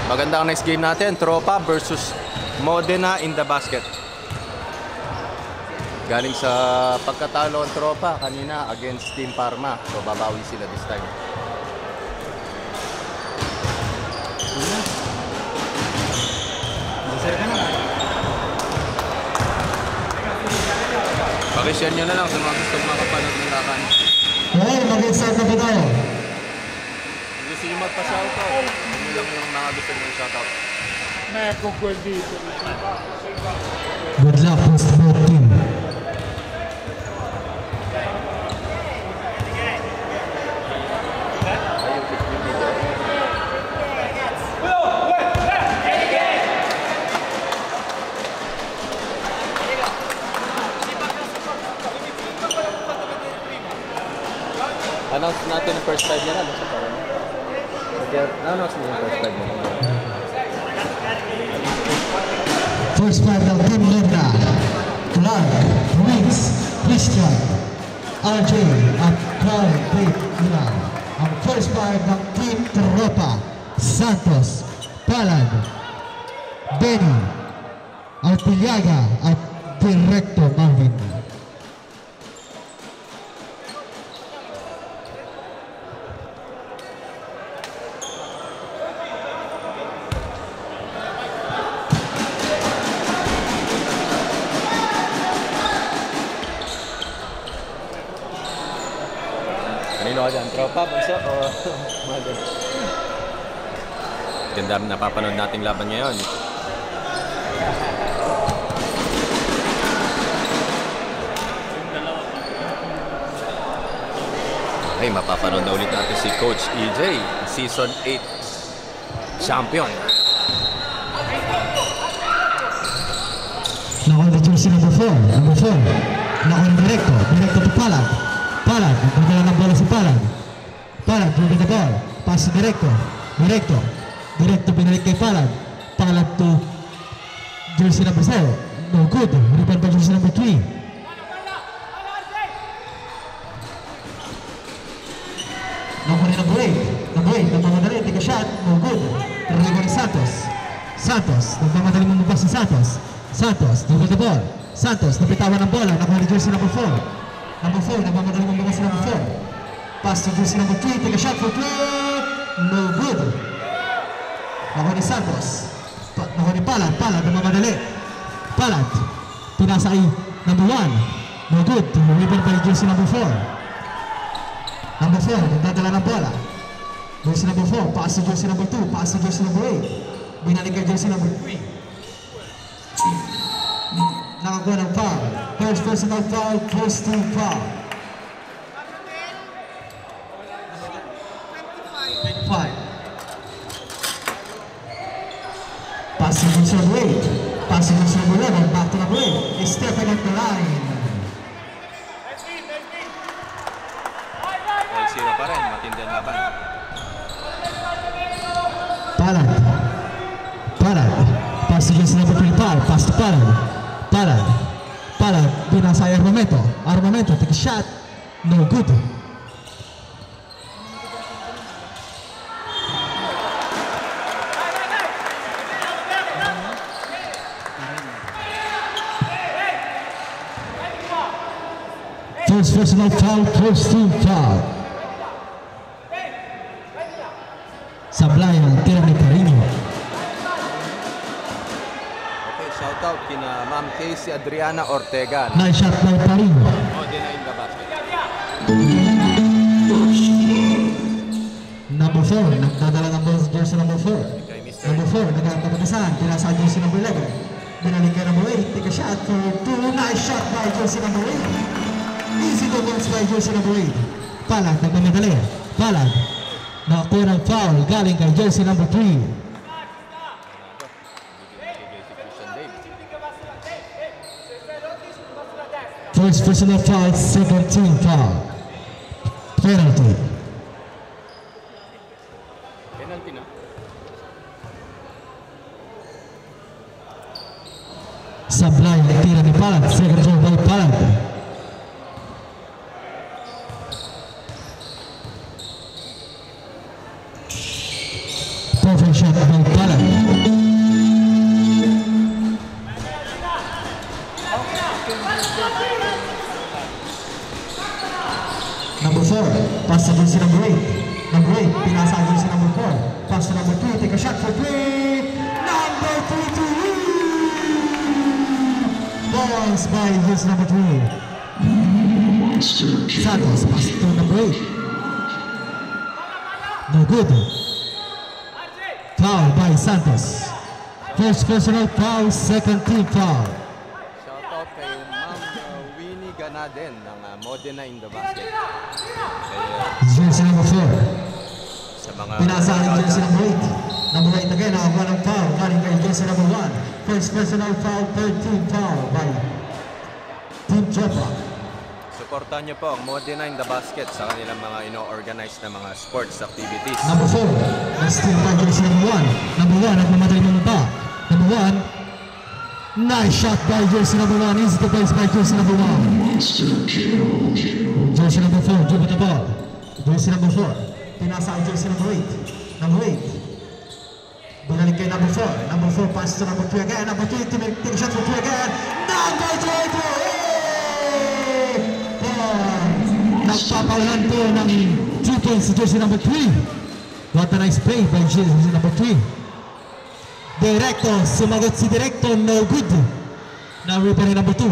Magandang next game natin, Tropa versus Modena in the basket. Galing sa pagkatalo ng Tropa kanina against Team Parma. So babawi sila this time. Pakishare nyo na lang sa mga gusto makapanood ng lakan. Okay, mag-start na po tayo. Gusto nyo magpa-shoutout. Ano lang yung mga gusto nyo shoutout. Good luck to both team. Announce natin yung first five nila. Announce natin yung first five nila. First five ng Team Lenda, Clark, Wings, Christian, RJ, at Carl Dave Milan. Ang first five ng Team Tropa, Santos, Palad, Benny, Artiliaga, at Directo Marvin. Kanino ka dyan? Tropa, bunso o Model? Ganda napapanood nating laban ngayon. Ay, mapapanood na ulit natin si Coach EJ, Season 8 champion. Nakuha na jersey number 4. Nakuha na Directo to Palad. Palad, nagdala ng bola si Palad. Palad, dribble the ball. Pass si Directo. Directo binalik kay Palad. Palad to jersey number 4. No good. Rebound by jersey number 3. Nakuha na number 8. Nagmamadali. Take a shot. No good. Rebound ni Santos. Nagmamadali mo mabas si Santos, dribble the ball. Santos, napitawan ng bola. Nakuha ni jersey number 4. Nagmamadali mo mabas si number 4. Pass to jersey number 3. Take a shot for 3. No good. Nakuha ni Santos. Nakuha ni Palad. Nagmamadali. Palad. Pinasa ay number 1. No good. Rebound by jersey number 4. Number 4, nagdadala ng bola. Jersey number 4, pass to jersey number 2, pass to jersey number 8. Binalik kay jersey number 3. Nakakuha ng foul. First personal foul, first team foul. 5. Pass to jersey number 8. Pass to jersey number 11, back to number 8. Stepping at the line. Sira pa rin, matindi ang laban. Palad. Pass to jersey number 25. Pass to Palad. Binasa ay Armamento. Take a shot. No good. First personal foul, first team foul. Sablayan, tira ni Carino. Okay, shoutout kina Ma'am Casey Adriana Ortega. Nice shot by Carino. Modena in the basket. Number 4, nagdadala ng jersey number 4. Number 4, nagkakapatasan, pinasa jersey number 11. Binalik kay number 8, take a shot for 2. Nice shot by jersey number 8. Easy to goals by jersey number 8. Palad, nagmamadali. Palad. Nakakuha ng foul, galing kay jersey number 3. First personal foul, second team foul. Penalty. Penalty na. Sablay, tira ni Palad, second foul by Palad. Perfect Number 4, pass to jersey number 8. Number 8, pinasa ang jersey number 4. Pass to number 3, take a shot for 3. Number 3 to lead. Balls by jersey number 3. Santos, pass to number 8. No good. Foul by Santos. First personal foul, second team foul. Shoutout kay Ma'am Winnie Ganaden ng Modena in the basket. Jersey number 4. Sa mga Pinasa ang jersey number 8. Number 8 again, nakakuha ng foul. Galing kay jersey number 1. First personal foul, third team foul by Team Jopa. Suportahan niyo po ang Modena in the basket sa kanilang mga ino-organize na mga sports activities. Number 4, still by jersey number 1. Number 1, nagmamadali mo ba? Number 1, nice shot by jersey number 1. Easy to place by jersey number 1. Jersey number 4, dribble the ball. Jersey number 4, pinasa ang jersey number 8. Number 8, binalik kay number 4. Number 4, pass to number 3 again. Number 3, take a shot for 3 again. Number 3 to nagpapaulan po ng 2 points si jersey number 3. What a nice play by jersey number 3. Directo, sumagot si Directo, no good. Now replay number 2.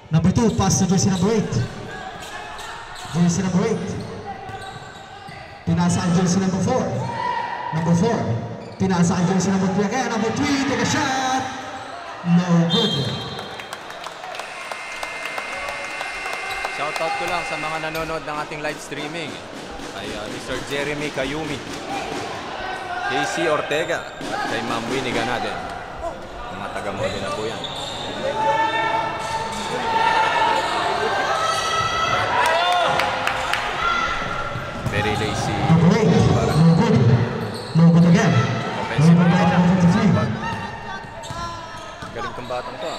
Number 2, pass to jersey number 8. Jersey number 8. Pinasa ang jersey number 4. Number 4. Pinasa ang jersey number 3 again. Number 3, take a shot. No good. Shoutout ko lang sa mga nanonood ng ating live streaming. Kay Mr. Jeremy Kayumi, Casey Ortega, at kay Ma'am Winnie Ganaden. Mga taga-Modena po yan. Very lazy. No good again. Offensive. Galing kong batang to.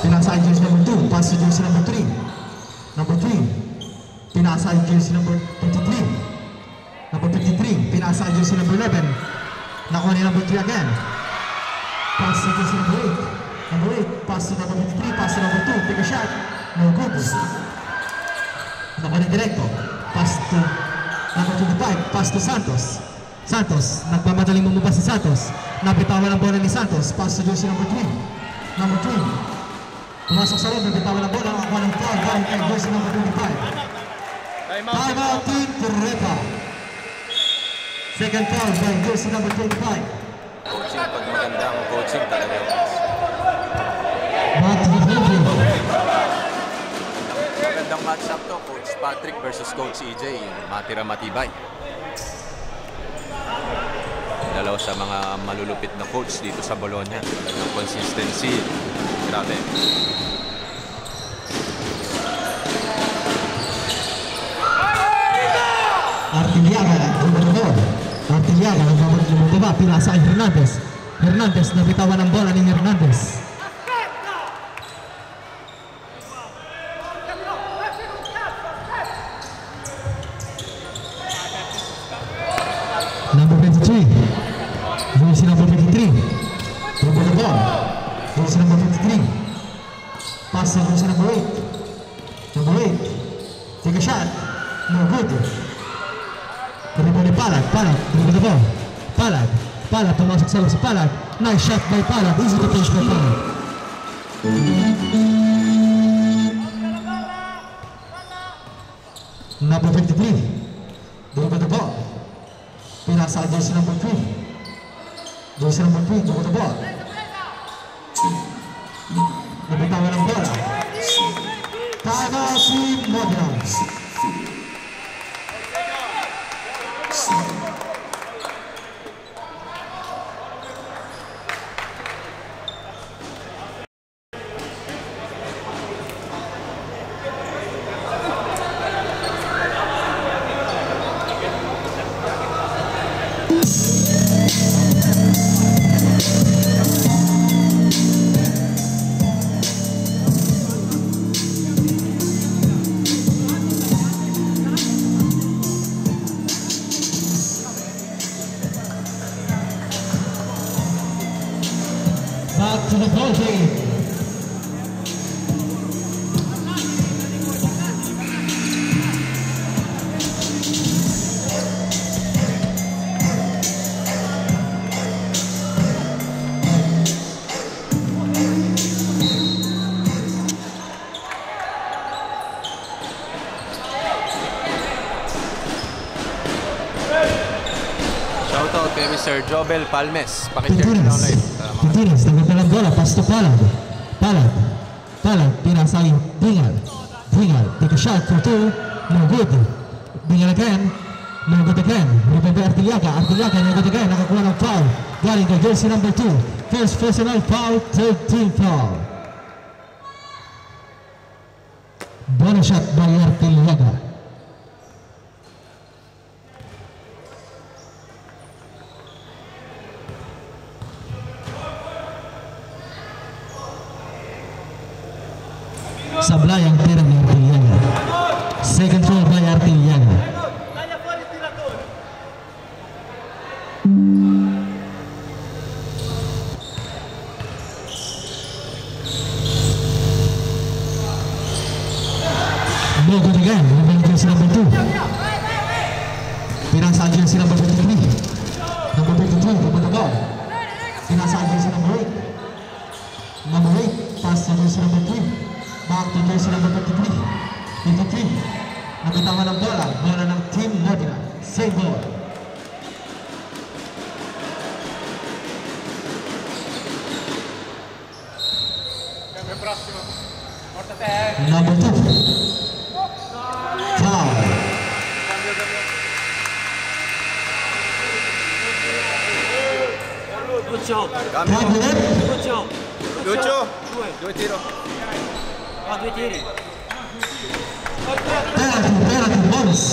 Pinasa ang jersey number 2, pass to jersey number 3. Number 3, pinasa ang jersey number 53. Number 53, pinasa ang jersey number 11. Nakuha ni number 3 again. Pass to jersey number 8. Number 8, pass to number 53, pass to number 2, take a shot. No good. Nakuha ni Directo. Pass to number 25, pass to Santos. Santos, nagmamadaling bumaba si Santos. Nabitawan ang bola ni Santos, pass to jersey number 3. Number 3. Pumasok sa loob, nabitawan ang bola, nakakuha ng foul, galing kay jersey number 25. Time out, Team Torreta. Second foul by jersey number 25. Coaching, pag maganda ang coaching talaga. Magandang match-up to, Coach Patrick versus Coach EJ. Matira matibay. Dalawa sa mga malulupit na coach dito sa Bologna. Talagang consistency. Grabe. Artiliaga, Artiliaga, nagbaba, pinasa kay Hernandez. Hernandez, nabitawan ang bola ni Hernandez. Number 53. Jersey number 53. Dribble the ball. Jersey number 53. Pass to jersey number 8. Number 8. Take a shot. No good. Dribble ni Palad. Palad. Dribble the ball. Palad. Palad. Pumasok sa loob si Palad. Nice shot by Palad. Easy to finish by Palad. Number 53. Dribble the ball. Pinasa jersey number 3. Jersey number 3, dribble the ball. Nabitawan ang bola. Taga si Modena. Back to the ball game. kay Mr. Jobel Palmes. Pakishare nyo lang live. Pitinis, nagpapalang bola, pass to Palad. Palad, pinasay Dingal. Take a shot for two, no good. Dingal again, no good again. Rebound by Artiliaga, no good again. Nakakuha ng foul. Galing kay jersey number 2. First personal foul, third team foul. Bonus shot by Artiliaga. Sablay ang tira ni Artiliaga. Second foul by Artiliaga. No good again. Rebound jersey number 2. Pinasa jersey number 23. Number 23, rebound the ball. Pinasa jersey number 8. Number 8, pass to jersey number 3. Back to jersey number 53. 53. Nabitawan ng bola. Bola ng Team Modena. Save ball. Number 2. Foul. Good job. Good job. Lucho. 2-0. Penalty, bonus.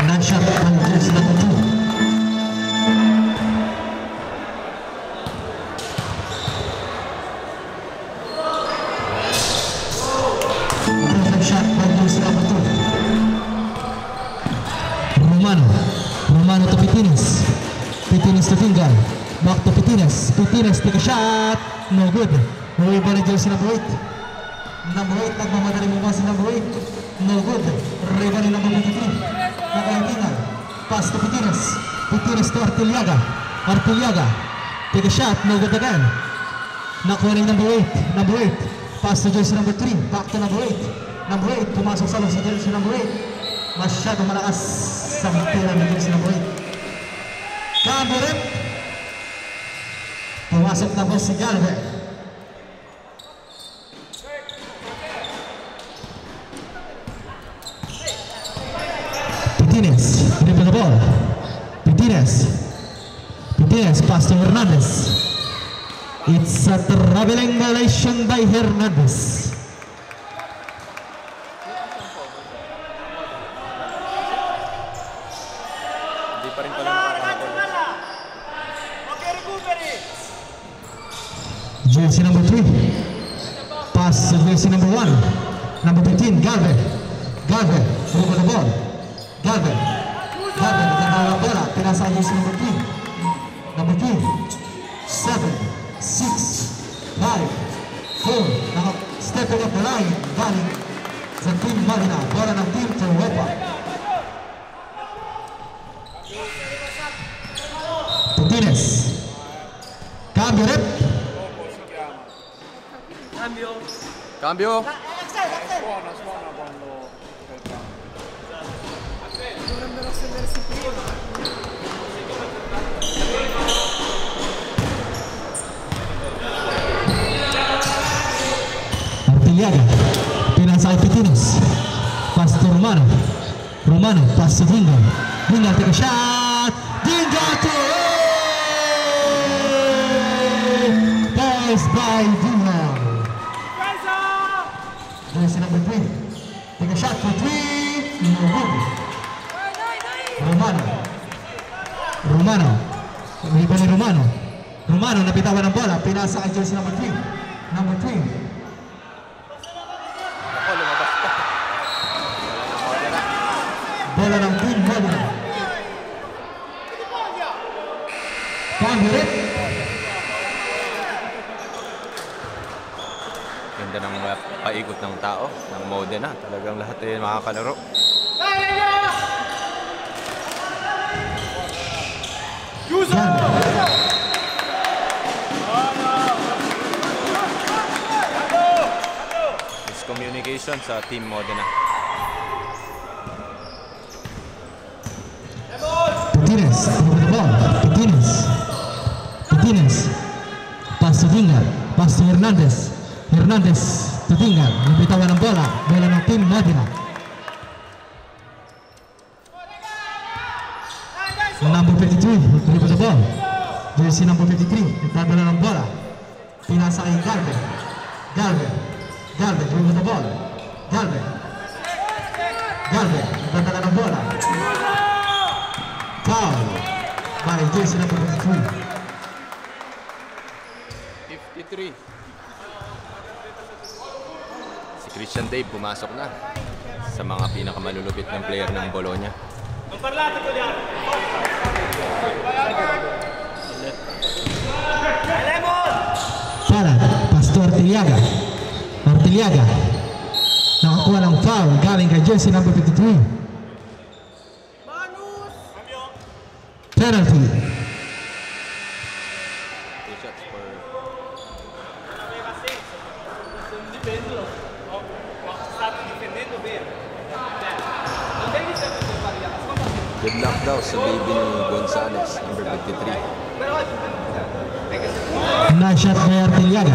Nice shot by jersey number 2. Romano to Pitinis. Pitinis to Fingal. Back to Pitinis. Pitinis take a shot. No good. Huwi ba na jersey number 8? Number 8. Nagmamadali mo ba si number 8? No good. Reba ni number 23. Nakahitingan. Pass to Pitinis. Pitinis to Artiliaga. Artiliaga. Take a shot. No good again. Nakuha ni number 8. Number 8. Pass to jersey number 3. Back to number 8. Number 8. Pumasok sa sa jersey number 8. Masyado malakas sa tira ng jersey number 8. Cabaret. Pumasok na po si Galve. Pitinis. Dribble the ball. Pitinis, pass to Hernandez. It's a traveling violation by Hernandez. Jersey number 3. Pass to jersey number 1. Number 15, Galve. Over the ball. Galve. Nagkakaroon bola. Pinasa jersey number 3. Number 3. 7, 6, 5, 4. Stepping up the line. Galing sa Team Marina. Bola ng Team Europa. Putines. Cambio. Suona quando dovrebbero sedersi prima. Artiliaga. Pinasa kay Pitinis. Pass to Romano. Pass to Dingal. Take a shot. Dingal to pass by Dingal. Jersey number 3. Take a shot for 3. No good. Romano. Iba ni Romano. Napitawan ng bola. Pinasa kay jersey number 3. Number 3. Bola ng Team Modena. Cambio. Ganda ng paikot ng tao ng Modena. Talagang lahat ay makakalaro. qualification sa Team Modena. Martinez, over the ball. Martinez. Pass to Dingal. Pass to Hernandez. Hernandez to Dingal. Nabitawan ng bola. Bola ng Team Modena. Number 53, dribble the ball. Jersey number 53, nagdadala ng bola. Pinasa kay Galvin. Galvin, dribble the ball. Galvin, nagdadala ng bola. Foul by jersey number 53. 53. Si Christian Dave pumasok na sa mga pinakamalulupit ng player ng Bologna. Palad, pass to Artiliaga. Nakakuha ng foul galing kay jersey number 53. Penalty. 2 shots for... Good luck daw sa baby ni Gonzales, number 53. Nice shot by Artiliaga.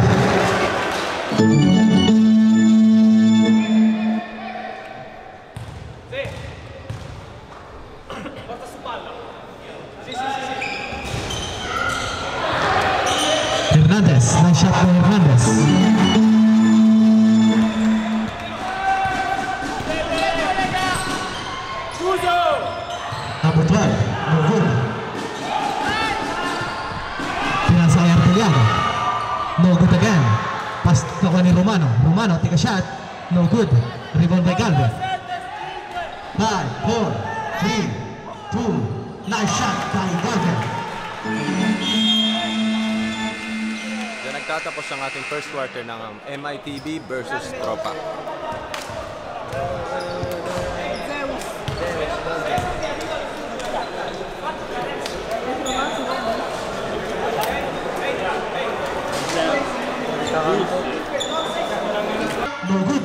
Hernandez, nice shot by Hernandez. Number 12, no good. Pinasa kay Artiliaga. No good again. Pass ako ni Romano. Romano, take a shot. No good. Rebound by Galvin. 5, 4, 3, 2. Nice shot by Galvin. Diyan nagtatapos ang ating first quarter ng MITB versus Tropa. No good.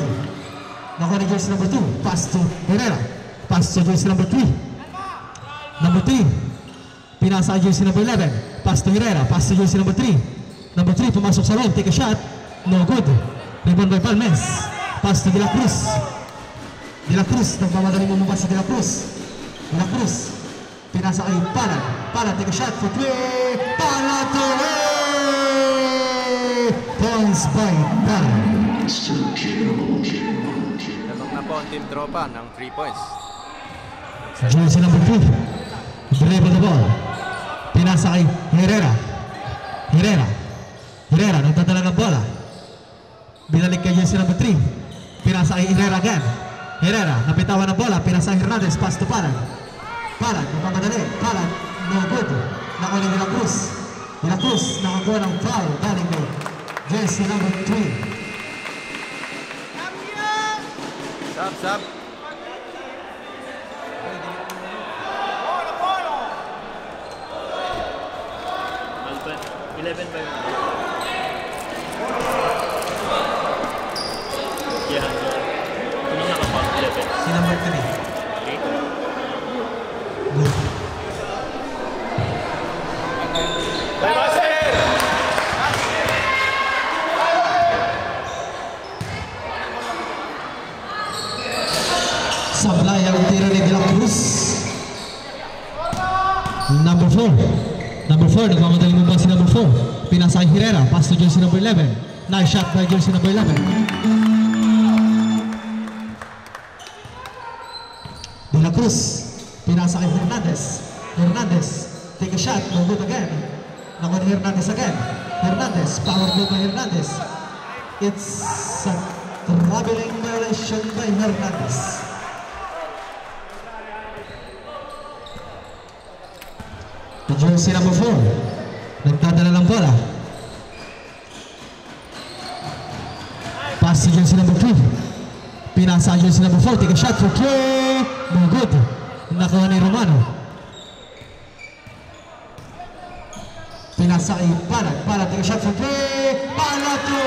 Nakuha ni jersey number 2. Pass to Herrera. Pass to jersey number 3. Number 3. Pinasa jersey number 11. Pass to Herrera. Pass to jersey number 3. Number 3 pumasok sa loob. Take a shot. No good. Rebound by Palmes. Pass to De La Cruz. Nagmamadali mo mabas si De La Cruz. Pinasa kay Palad. Take a shot for 3. Palad to points by Palad. Lamang na po ang Team Tropa ng 3 points. Jersey number 3. Dribble the ball. Pinasa kay Herrera. Nagdadala ng bola. Binalik kay jersey number 3. Pinasa kay Herrera again. Napitawan ng bola. Pinasa kay Hernandez. Pass to Palad. Nagmamadali. Palad, no good. Nakuha ni De La Cruz. Nakakuha ng foul. Galing kay jersey number 3. Sab. Albert, 11 ba yun? Yeah. Anong nakapang 11? Si number 3. Okay. Good. Sablay ang tira ni De La Cruz. Number 4. Nagmamadali mo ba si number 4? Pinasa kay Herrera. Pass to jersey number 11. Nice shot by jersey number 11. De La Cruz. Pinasa kay Hernandez. Take a shot. No good again. Nakuha ni Hernandez again. Power move by Hernandez. It's a traveling violation by Hernandez. Jersey number 4. Nagdadala ng bola. Pass si jersey number 3. Pinasa jersey number 4. Take a shot for 3. No good. Nakuha ni Romano. Pinasa kay Palad. Take a shot for 3. Palad to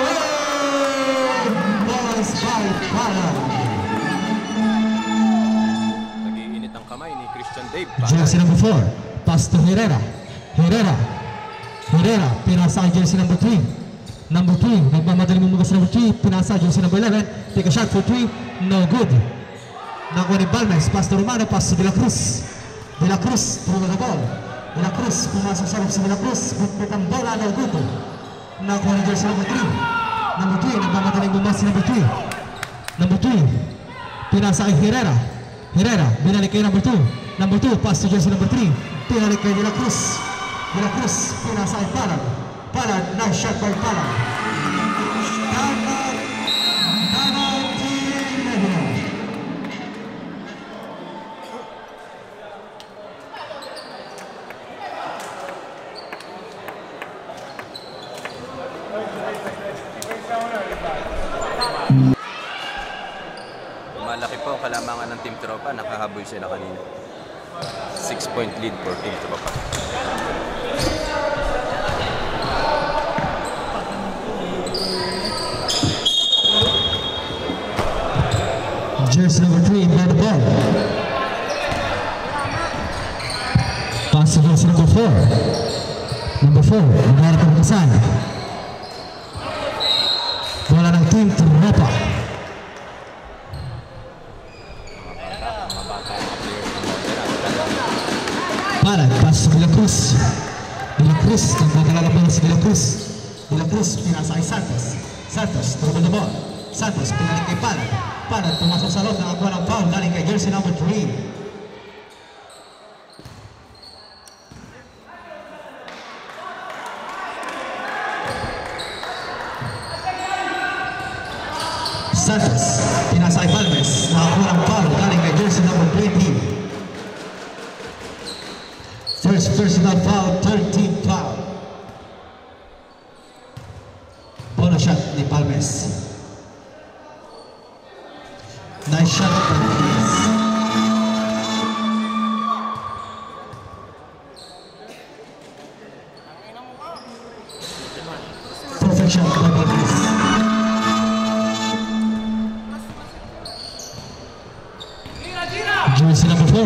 Balance by Palad. Nag-iinit ang kamay ni Christian Dave. Jersey number 4, pass to Herrera. Herrera, pinasa kay jersey number 3. Number 3, nagmamadali mo sa number 3, pinasa jersey number 11. Take a shot for 3, no good. Nakuha ni Balmes, pass to Romano, pass to De La Cruz. De La Cruz, through the ball. De La Cruz, pumasok sa loob si De La Cruz, bitbit ang bola, no good. Nakuha ni jersey number 3. Number 3, nagmamadaling bumaba si number 3. Number 3, pinasa kay Herrera. Herrera, binalik kay number 2. Number 2, pass to jersey number 3. Pinalik kay De La Cruz. De La Cruz, pinasa kay Palad. Palad, nice shot by Palad. Tanag, Team Nebula. Malaki po ang kalamangan ng Team Tropa. Nakahabol sila kanina. 6-point lead for Team Tropa. Jersey number 3, by the ball. Pass to jersey number 4. Number 4, Manara Pagkasan. Bola ng Team Tropa. Palad, pass to De La Cruz. De La Cruz, nagdadala na bola si De La Cruz. De La Cruz, pinasa kay Santos. Santos, through the ball. Santos, pinalik kay Palad. Palad, pumasok sa loob, nakakuha ng foul, galing kay jersey number 3. Santos, pinasa kay Balmes, nakakuha ng foul, galing kay jersey number 20. First personal foul, 13 foul. Bonus shot ni Balmes. Nice shot by Balmes. Perfect shot by Balmes. Jersey number 4.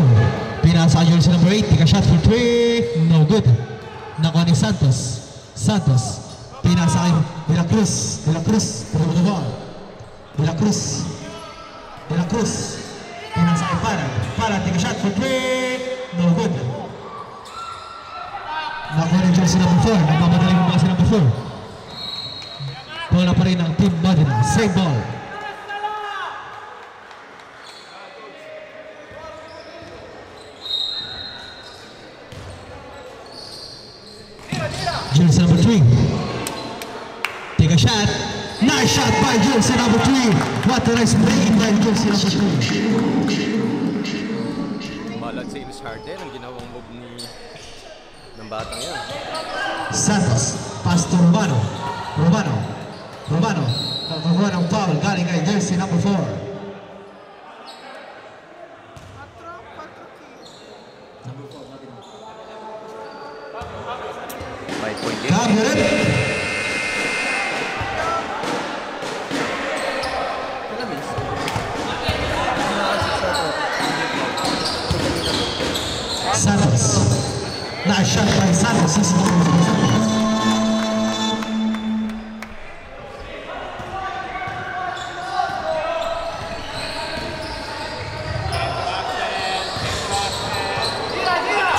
Pinasa jersey number 8. Take a shot for 3. No good. Nakuha ni Santos. Santos. Pinasa kay De La Cruz. De La Cruz. Through the ball. De La Cruz. De La Cruz. Pinasa kay Palad. Palad. Take a shot for 3. No good. Nakuha ni jersey number 4. Nagmamadaling bumaba si number 4. Bola pa rin ang Team Modena. Same ball. Jersey number 3. Take a shot. Nice shot by jersey number 3. What a nice play by jersey number 3. Malad si James Harden ang ginawang move ng batang yan. Santos. Pass to Romano. Romano. Nakakuha ng foul. Galing kay jersey number 4. Number 4. 5-point lead. Cameron. Santos. Nice shot by Santos. This is number 4.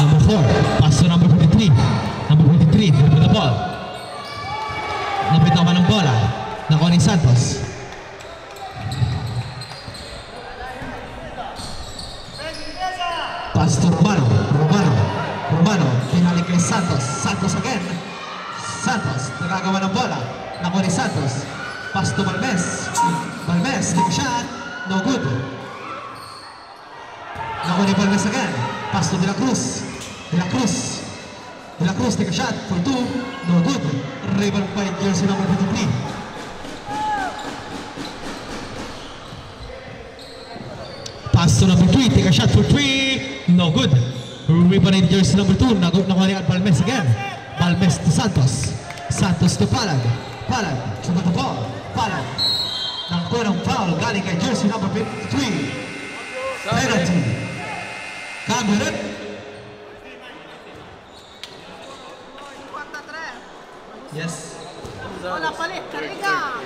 Number 4, pass to number 43. Number 43, with the ball. Napitawan ng bola. Nakuha ni Santos. Pass to Romano. Pinalik kay Santos. Santos again. Santos, nagagawa ng bola. Nakuha ni Santos. Pass to Balmes. Balmes, take a shot. No good. Nakuha ni Balmes again. Pass to De La Cruz. De La Cruz, take a shot for 2. No good. Rebound by jersey number 53. Pass to number 3. Take a shot for 3. No good. Rebound in jersey number 2. Nakuha ni Balmes again. Balmes to Santos. Santos to Palad. Palad, shoot the ball. Palad. nakakuha ng foul galing kay jersey number 53. Penalty. Kagulat. Yes. La paletta, raga!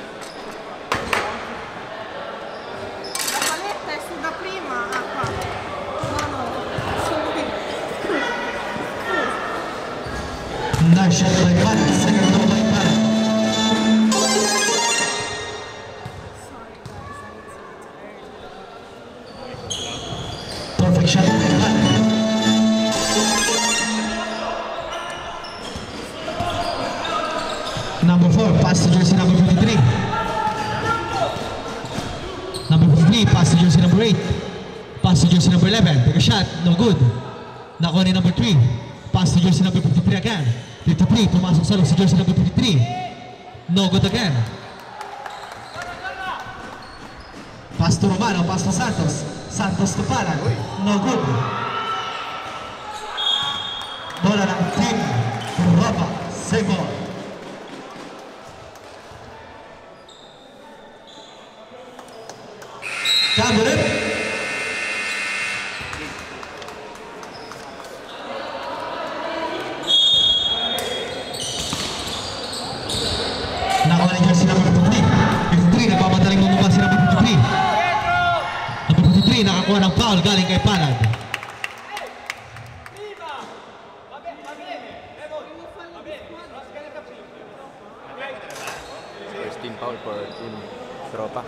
La paletta è su da prima. Ah, qua. No, no. Sono qui. Nice shot by Palat. Second goal by Palat. Perfect shot by Palat. Number 4, pass to jersey number 53. Number 53, pass to jersey number 8. Pass to jersey number 11. Take a shot, no good. Nakuha ni number 3. Pass to jersey number 53 again. 53, pumasok sa loob si jersey number 53. No good again. Pass to Romano, pass to Santos. Santos to Palat. No good. Bola ng team Ropa. Save ball. Kamulit. Nakuha ni jersey number 53. 53, nagpapadaling bumaba si number 53. Number 53, nakakuha ng foul galing kay Palad. First team foul for team Tropa.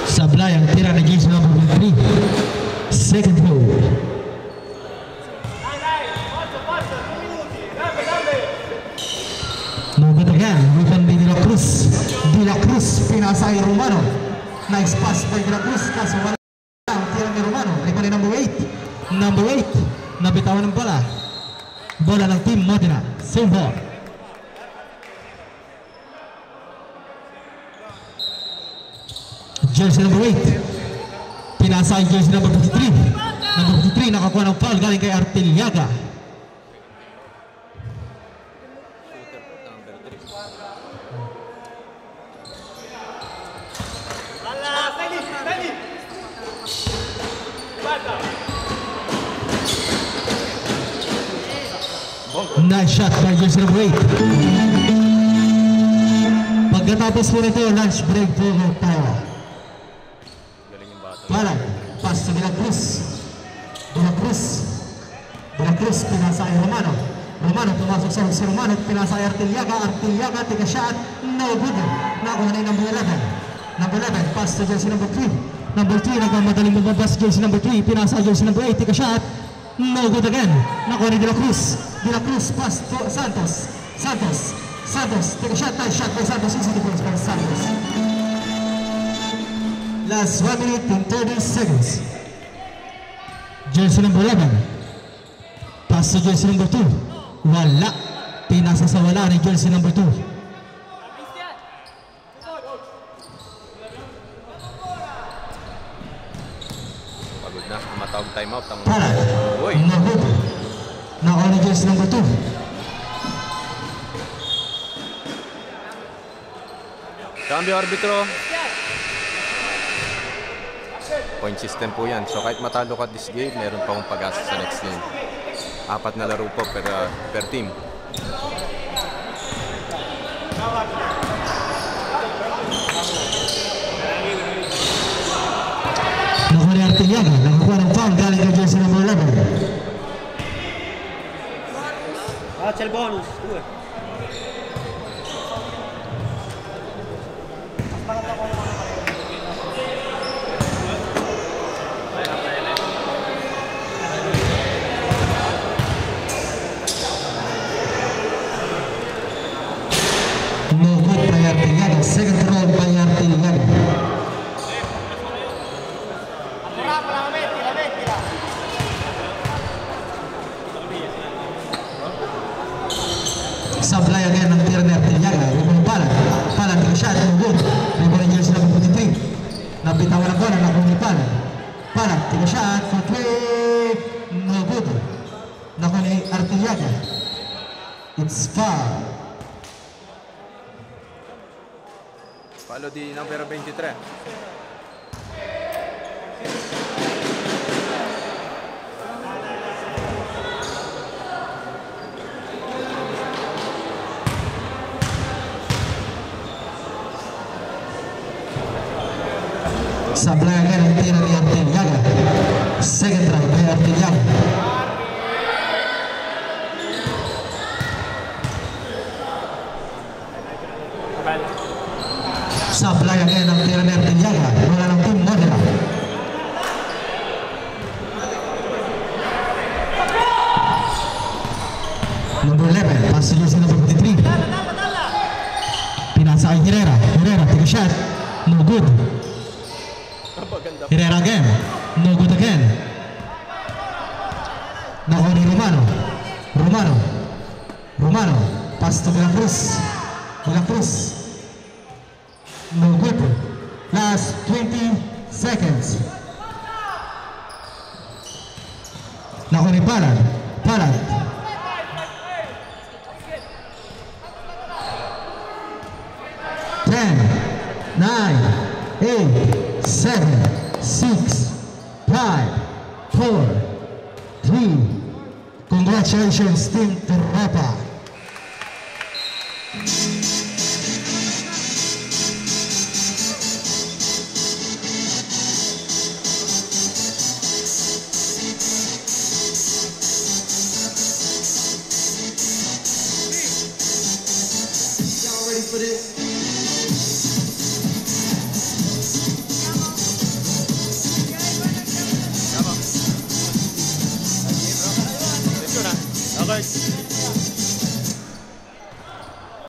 Sablay ang tira na jersey number 3. Second goal. Movement again. Rebound by De La Cruz. De La Cruz pinasay Romano. Nice pass by De La Cruz. Kaso wala ang tira ni Romano. Rebound ni number 8. Number 8. Nabitawan ng bola. Bola ng team Modena. Same ball. Jersey number 8. Pinasa ang jersey number 53. Number 53 nakakuha ng foul galing kay Arteliaga. Nice shot by jersey number 8. Pagkatapos po nito, lunch break po tayo. Palat, pass to De La Cruz. De La Cruz. De La Cruz, pinasa ay Romano. Romano, pumasok sa si Romano, pinasa ay Arteliaga. Arteliaga, take a shot. No good. Nakuha na yung number 11. Number 11, pass to jersey number 3. Number 3, nagmamadaling bumabas jersey number 3. Pinasa ay jersey number 8, take a shot. No good again. Nakuha ni De La Cruz. De La Cruz, pass to Santos. Santos. Santos, take a shot. Nice shot by Santos. Easy defense by Santos. Last 1 minute and 30 seconds. Jersey number 11. Pass to jersey number 2. Wala. Pinasa sa wala ni jersey number 2. Pagod na. Matawag timeout. Palat. Uy. No good. Nakuha ni jersey number 2. Cambio arbitro. Point system po yan. So kahit matalo ka this game, meron pa akong pag-asa sa next game. 4 na laro po per team. Nakuha ni Arteliaga. Nakakuha ng foul galing kay jersey number 11. C'è il bonus, 2. No good by Arteliaga. Second round by Arteliaga. Sablay again ng tira ni Arteliaga. Rebound Palat. Palat ng shot. No good. Rebound ng jersey number 43. Nabitawan ang bola. Nakuha ni Palat. Palat. Take a shot for 3. It's foul. Fallo di numero 23. Sablay again ang tira ni Artiliaga. Second try by Artiliaga. Sablay again ang tira ni Artiliaga. Bola ng Team Manila. Number 11, pass to Jesse number 53. Pinasa kay Herrera. Herrera, take a shot. No good. Herrera again. No good again. Nakuha ni Romano. Romano. Pass to Milacruz. No good. Last 20 seconds. Nakuha ni Palad. 10, 9, 8, 7, 6, 5, 4, 3. Congratulations, Team Tropa.